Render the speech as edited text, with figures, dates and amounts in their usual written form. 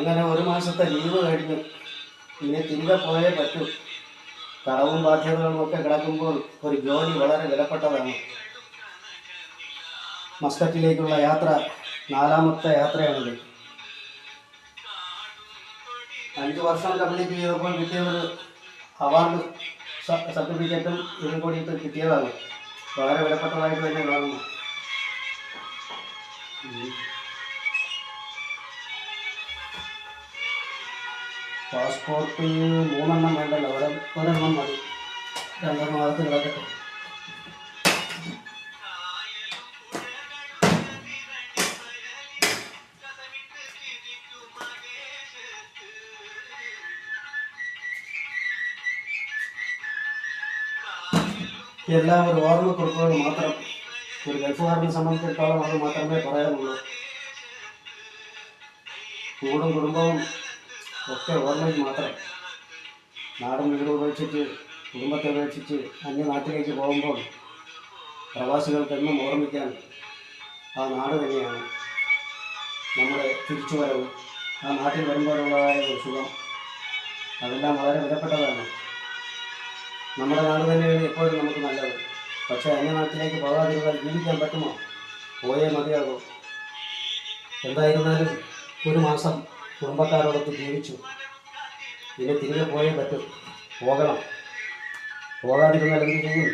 അങ്ങനെ ഒരു മാസത്തെ ലീവ് കഴിഞ്ഞു. ഇനി തിരികെ പോയേ പറ്റൂ. കടവും ബാധ്യതകളും ഒക്കെ കിടക്കുമ്പോൾ ഒരു ജോലി വളരെ വിലപ്പെട്ടതാണ്. മസ്കറ്റിലേക്കുള്ള യാത്ര 4ാമത്തെ യാത്രയാണിത്. 5 വർഷം കംപ്ലീറ്റ് ചെയ്തപ്പോൾ കിട്ടിയ ഒരു അവാർഡ് സർട്ടിഫിക്കറ്റും ഇതും കൂടിയിട്ട് കിട്ടിയതാണ്. വളരെ വിലപ്പെട്ടതായിട്ട് തന്നെ കാണുന്നു. പാസ്പോർട്ട് 3 എണ്ണം വേണ്ടല്ലോ, ഒരെണ്ണം മതി. 2 അകത്ത് കിടക്കട്ടെ. എല്ലാം ഒരു ഓർമ്മക്കുറിപ്പുകൾ മാത്രം. ഒരു ഗൾഫുകാരനെ സംബന്ധിച്ചിടത്തോളം അത് മാത്രമേ പറയാനുള്ളൂ. കൂടും കുടുംബവും ഒക്കെ ഓർമ്മയിൽ മാത്രം. നാടും വീടും ഉപേക്ഷിച്ച്, കുടുംബത്തെ ഉപേക്ഷിച്ച് അന്യനാട്ടിലേക്ക് പോകുമ്പോൾ പ്രവാസികൾക്കെന്നും ഓർമ്മിക്കാൻ ആ നാട് തന്നെയാണ്. നമ്മുടെ തിരിച്ചുവരവ്, ആ നാട്ടിൽ വരുമ്പോഴുള്ളതായ ഒരു സുഖം, അതെല്ലാം വളരെ വിലപ്പെട്ടതാണ്. നമ്മുടെ നാട് തന്നെയാണ് എപ്പോഴും നമുക്ക് നല്ലത്. പക്ഷേ അന്യനാട്ടിലേക്ക് പോകാതിരുന്നാൽ ജീവിക്കാൻ പറ്റുമോ? പോയേ മതിയാകും. എന്തായിരുന്നാലും ഒരു മാസം കുടുംബക്കാരോടൊത്ത് ജീവിച്ചു. ഇനി തിരികെ പോയേ പറ്റും. പോകണം. പോകാതിരുന്നാൽ എന്ത് ചെയ്യും?